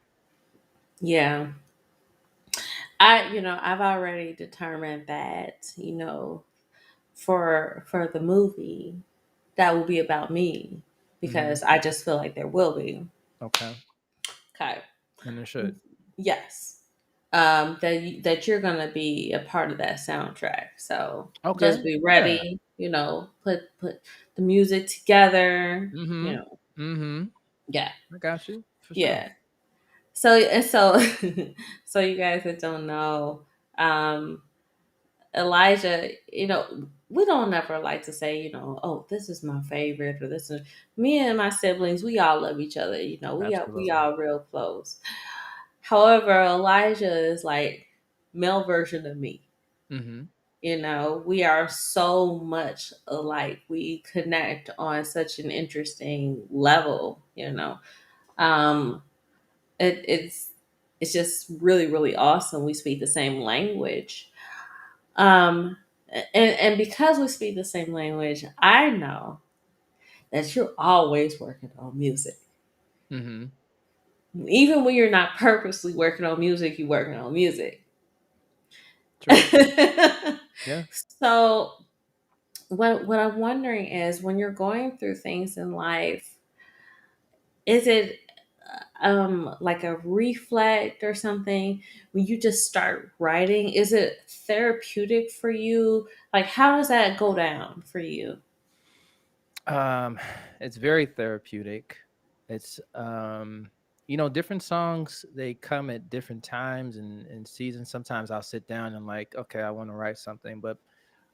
Yeah. I've already determined that, for the movie, that will be about me Hmm. because I just feel like there will be. Okay, Okay. and it should. Yes. That you're gonna be a part of that soundtrack. So just Okay, be yeah. ready, put the music together, Mm-hmm. Mm-hmm. yeah. I got you for sure. Yeah. So so you guys that don't know, um Elijah, we don't ever like to say, oh, this is my favorite or this is me and my siblings, we all love each other, we Absolutely. all real close. However, Elijah is like male version of me. Mm-hmm. We are so much alike. We connect on such an interesting level. Um it's just really, really awesome. We speak the same language. Um, and because we speak the same language, I know that you're always working on music. Mm-hmm. Even when you're not purposely working on music, you're working on music. True. Yeah. So what I'm wondering is when you're going through things in life, is it like a reflect or something when you just start writing? Is it therapeutic for you? Like how does that go down for you? Um, it's very therapeutic. It's different songs, they come at different times and seasons. Sometimes I'll sit down and like, okay, I want to write something, but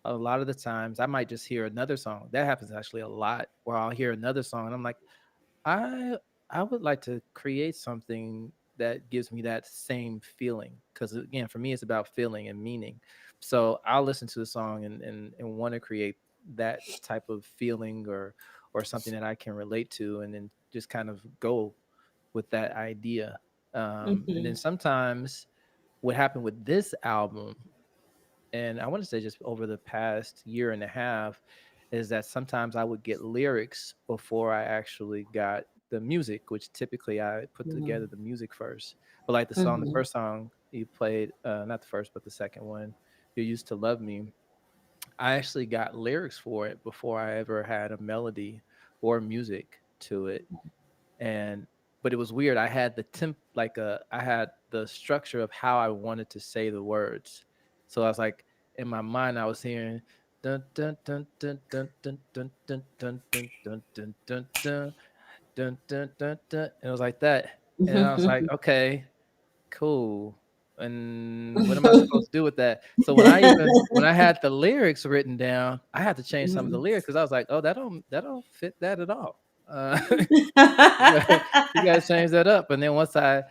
a lot of the times I might just hear another song. That happens actually a lot where I'll hear another song and I'm like, I I would like to create something that gives me that same feeling because again, for me, it's about feeling and meaning. So I'll listen to the song and want to create that type of feeling or something that I can relate to, and then just kind of go with that idea. And then Hmm. sometimes what happened with this album, and I want to say just over the past year and a half, is that sometimes I would get lyrics before I actually got the music, which typically I put together Hmm. the music first. But like the Hmm. first song you played, not the first, but the second one, "You Used to Love Me," I actually got lyrics for it before I ever had a melody or music to it. And but it was weird. I had the I had the structure of how I wanted to say the words. So I was like, in my mind I was hearing dun dun dun dun dun dun dun dun dun dun dun dun dun dun dun dun dun dun. It was like that, and I was like, okay, cool. And what am I supposed to do with that? So when I had the lyrics written down, I had to change some of the lyrics because I was like, oh, that don't fit that at all. You gotta, you gotta change that up. And then once I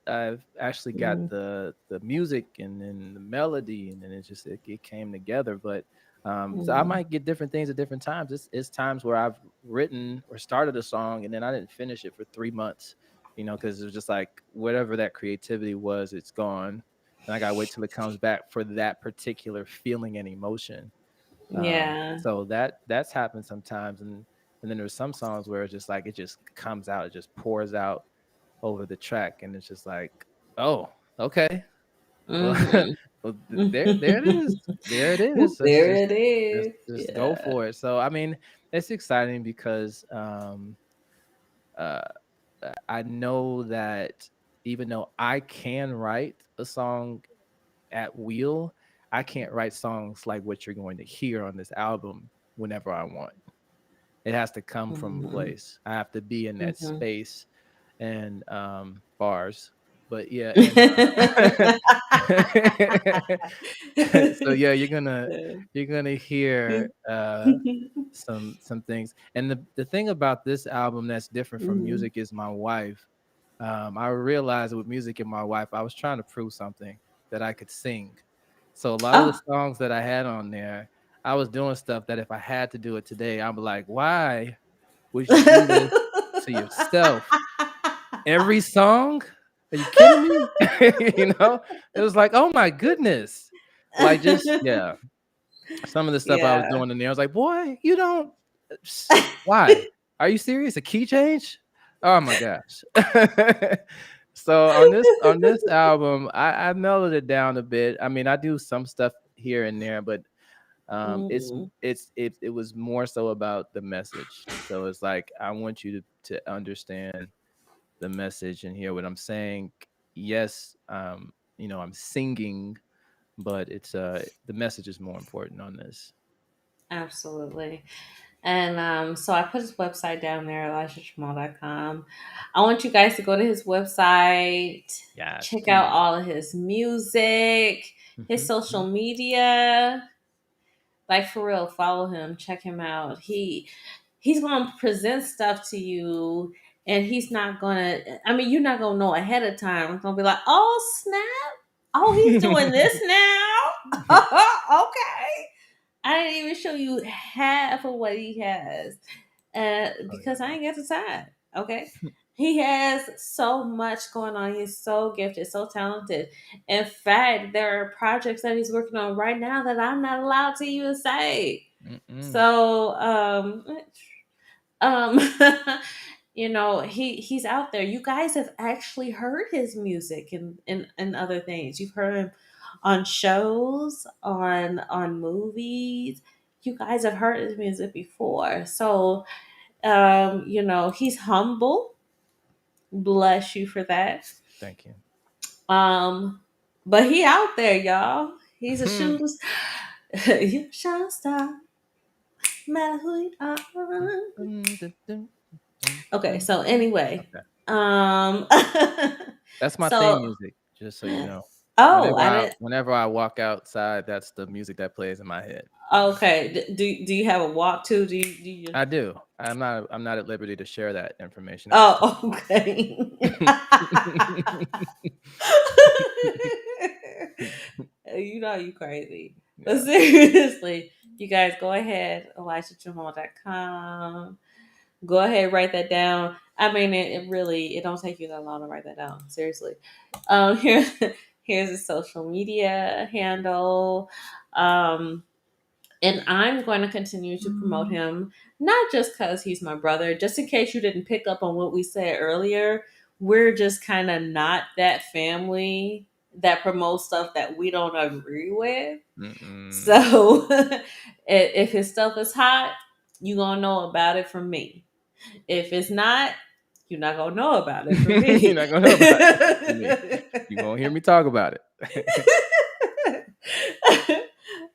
I've actually got the music and then the melody, and then it came together. But so I might get different things at different times. It's times where I've written or started a song and then I didn't finish it for 3 months, because it was just like whatever that creativity was, it's gone. And I gotta wait till it comes back for that particular feeling and emotion. Yeah. So that's happened sometimes, and then there's some songs where it's just like it just comes out, it just pours out over the track, and it's just like, oh, okay, well, Mhm. well there it is, there it Oop, is. Let's there just it just is. just go Yeah. for it. So I mean, it's exciting because uh, I know that even though I can write a song at will, I can't write songs like what you're going to hear on this album whenever I want. It has to come from a Mhm. place. I have to be in that Mhm. space and bars. But yeah, and so yeah, you're gonna hear some things. And the thing about this album that's different from Mhm. music is my wife. I realized with music and my wife, I was trying to prove something that I could sing. So a lot of the Oh. songs that I had on there, I was doing stuff that if I had to do it today, I'm like, why would you do this to yourself? Every song? Are you kidding me? It was like, oh my goodness. Like just yeah, some of the stuff I was Yeah. doing in there, I was like, boy, you don't why? Are you serious? A key change? Oh my gosh. So on this album, I mellowed it down a bit. I mean, I do some stuff here and there, but Mhm. it was more so about the message. So it's like I want you to understand the message and hear what I'm saying. Yes, I'm singing, but it's the message is more important on this. Absolutely. And so I put his website down there, ElijahJamal.com. I want you guys to go to his website, Yes, check out please. all of his music, his Hmm. social media. Like for real, follow him, check him out. He's gonna present stuff to you, and he's not gonna. I mean, you're not gonna know ahead of time. It's gonna be like, oh snap! Oh, he's doing this now. Okay, I didn't even show you half of what he has, Oh because I ain't got the time. Okay, he has so much going on. He's so gifted, so talented. In fact, there are projects that he's working on right now that I'm not allowed to even say. yeah. Mm-mm. So, um, he's out there. You guys have actually heard his music and other things. You've heard him on shows, on movies. You guys have heard his music before. So, he's humble. Bless you for that. Thank you. Um, but he out there, y'all. He's a shooter. You shall star, no matter who you are. Okay, so anyway, Okay. um, That's my theme so music, just so you know. oh, Whenever I I didn't. whenever I walk outside, that's the music that plays in my head. Okay, do you have a walk too? Do you? I do. I'm not at liberty to share that information at this time. Oh, okay. You crazy. But Yeah. seriously, you guys go ahead, ElijahJamal.com. Go ahead, write that down. I mean, it really it don't take you that long to write that down. Seriously. Here, here's a social media handle. Um, and I'm going to continue to promote him, not just because he's my brother, just in case you didn't pick up on what we said earlier. We're just kind of not that family that promotes stuff that we don't agree with. Mm-mm. So if his stuff is hot, you're going to know about it from me. If it's not, you're not going to know about it from You're me. not gonna know about it from me. You won't hear me talk about it.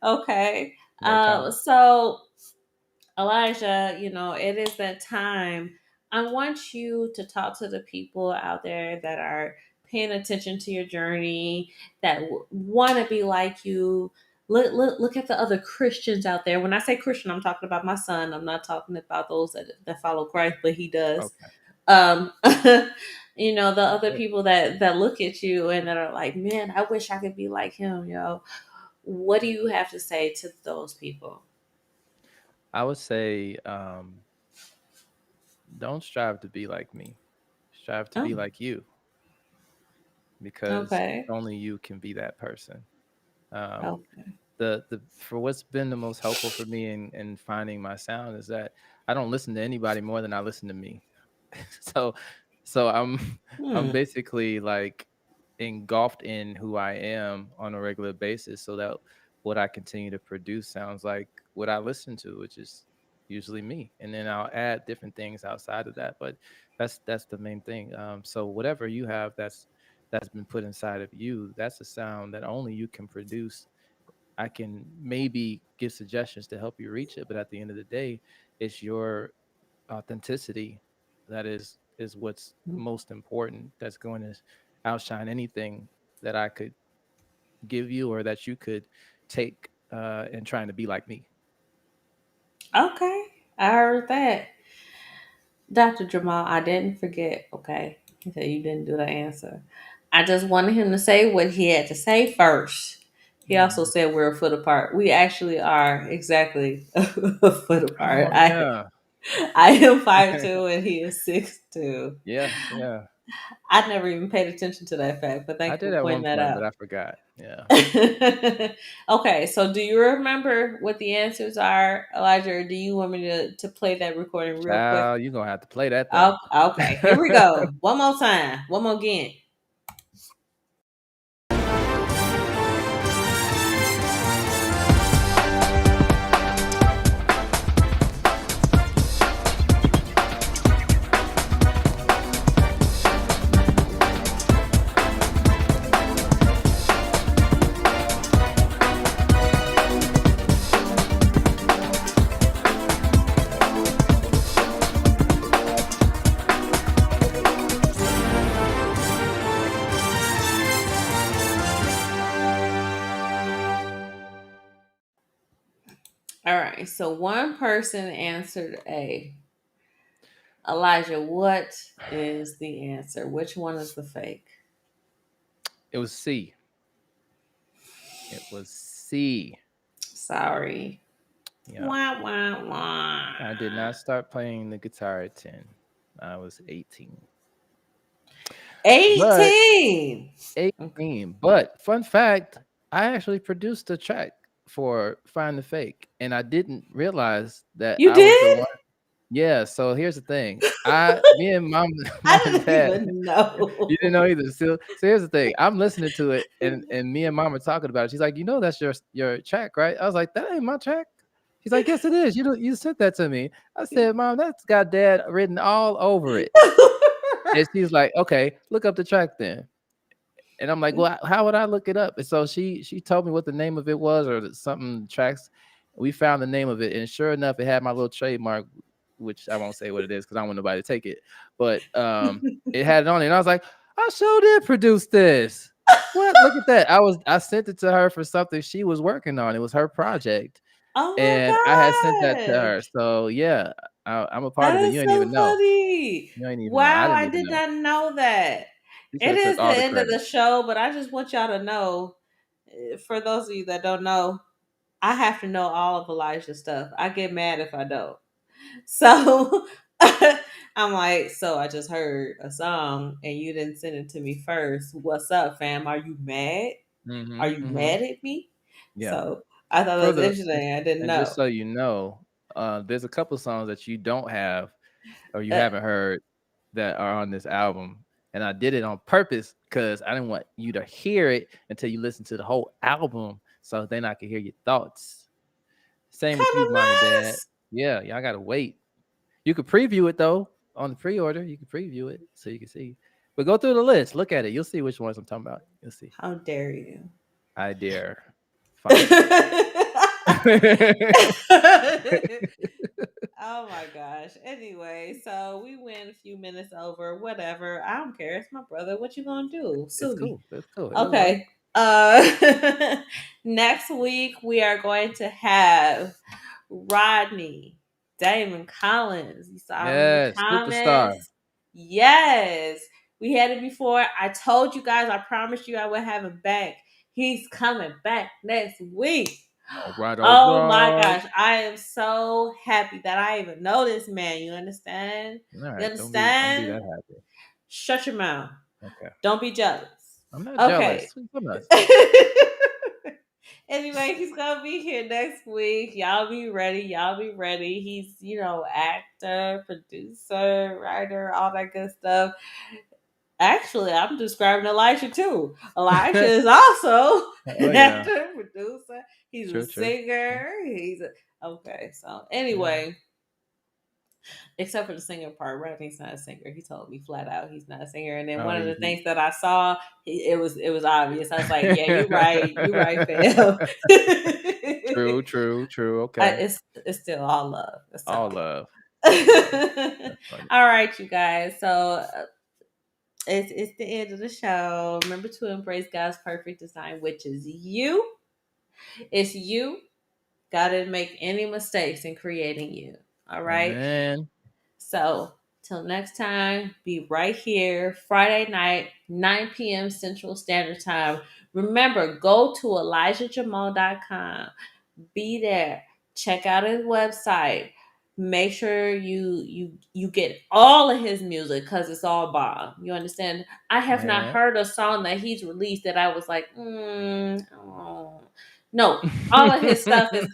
Okay. More time. So Elijah, it is that time. I want you to talk to the people out there that are paying attention to your journey, that want to be like you. Look at the other Christians out there. When I say Christian, I'm talking about my son. I'm not talking about those that follow Christ, but he does. Okay. Um, the That's other it. people that look at you and that are like, man, I wish I could be like him, What do you have to say to those people? I would say, don't strive to be like me. Strive to Oh, be like you, because okay. only you can be that person. Um, Okay. the For what's been the most helpful for me in finding my sound is that I don't listen to anybody more than I listen to me. so so I'm Hmm. basically like engulfed in who I am on a regular basis, so that what I continue to produce sounds like what I listen to, which is usually me. And then I'll add different things outside of that, but that's the main thing. So whatever you have that's been put inside of you, that's a sound that only you can produce. I can maybe give suggestions to help you reach it, but at the end of the day, it's your authenticity that is what's most important. That's going to outshine anything that I could give you or that you could take in trying to be like me. Okay. I heard that. Dr. Jamal, I didn't forget, okay? He said you didn't do the answer. I just wanted him to say what he had to say first. He also Mhm. said we're a foot apart. We actually are exactly a foot apart. Oh I yeah. I am 5'2" and he is 6'2". Yeah, yeah. I never even paid attention to that fact, but I thank you did for at pointing one that point, but out. I forgot. Yeah. Okay, so do you remember what the answers are, Elijah, or do you want me to play that recording real quick? Child, you're gonna have to play that Oh, thing. okay, here we go. One more time. One more again. All right, so one person answered A. Elijah, what is the answer? Which one is the fake? It was C. It was C. Sorry. Yeah. Wah, wah, wah. I did not start playing the guitar at 10. I was 18. But 18. Okay. 18. But fun fact, I actually produced a track for Find the Fake, and I didn't realize that You I was the did? one. Yeah, so here's the thing. Me and mom mom I and didn't dad, even you didn't know. know either. So here's the thing. I'm listening to it, and me and mom are talking about it. She's like, that's your track, right? I was like, that ain't my track. She's like, yes, it is. You sent that to me. I said, Mom, that's got dad written all over it. And she's like, okay, look up the track then. And I'm like, well, how would I look it up? And so she told me what the name of it was or something tracks. We found the name of it, and sure enough, it had my little trademark, which I won't say what it is because I don't want nobody to take it. But it had it on it, and I was like, I sure did produce this. What? Look at that! I sent it to her for something she was working on. It was her project, Oh and I had sent that my to her. gosh. So yeah, I'm a part That of it. is You ain't so even know. funny. You ain't even know. I Wow, didn't I even did know. not know that. She should It have took is the all the end of credit. the show, but I just want y'all to know, for those of you that don't know, I have to know all of Elijah's stuff. I get mad if I don't. So I'm like, so I just heard a song and you didn't send it to me first. What's up, fam? Are you mad? Are Mhm, you mhm. mad at me? Yeah. So I thought that For was the interesting. I didn't and just know. so you know, there's a couple songs that you don't have or you Uh, haven't heard that are on this album, and I did it on purpose because I didn't want you to hear it until you listen to the whole album, so then I could hear your thoughts. Same with kind you, of mom and dad. nice. Yeah, y'all gotta wait. You could preview it though on the pre-order. You can preview it so you can see. But go through the list, look at it. You'll see which ones I'm talking about. You'll see. How dare you? I dare. Fine. Oh my gosh. Anyway, so we went a few minutes over, whatever. I don't care. It's my brother. What you gonna do? It's Sue me. cool. It's cool. It'll work. Okay. Next week we are going to have Rodney, Damon Collins. You saw him in the Yes, superstar. comments. Yes. We had it before. I told you guys, I promised you I would have him back. He's coming back next week. All right, all Oh my right. gosh. I am so happy that I even know this man. You understand? All You right, don't be understand? that happy. Shut your mouth. Okay. Don't be jealous. I'm not Okay. jealous. What am Anyway, he's gonna be here next week. Y'all be ready. Y'all be ready. He's, actor, producer, writer, all that good stuff. Actually, I'm describing Elijah too. Elijah is also Oh an yeah. actor, producer. He's a True, true. True. singer. Okay. So Yeah. anyway, except for the singer part, Rodney's not a singer. He told me flat out he's not a singer. And then Oh, one of the he. things that I saw, it was obvious. I was like, yeah, you're right, fam. True, true, true. Okay. It's still all love. It's still All all love. love. That's funny. All right, you guys. So it's the end of the show. Remember to embrace God's perfect design, which is you. It's you. God didn't make any mistakes in creating you. All right. Amen. So, till next time, be right here, Friday night, 9 p.m. Central Standard Time. Remember, go to ElijahJamal.com. Be there. Check out his website. Make sure you get all of his music because it's all bomb. You understand? I have not Yeah. heard a song that he's released that I was like, oh. No, all of his stuff is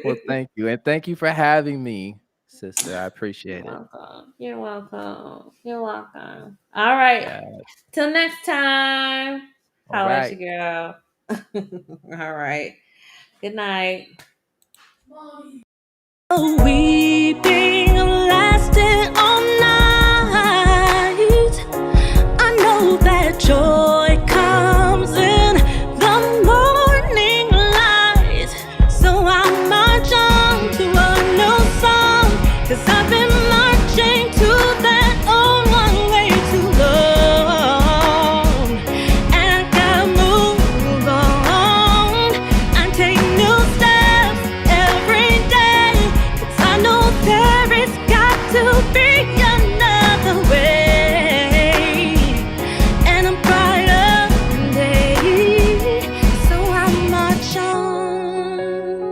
Well, good. thank you, and thank you for having me, sister. I You're appreciate it. welcome. You're welcome. You're welcome. All right. Yeah. Till next time. All Holla at right. you, girl. All right. Good night. Weeping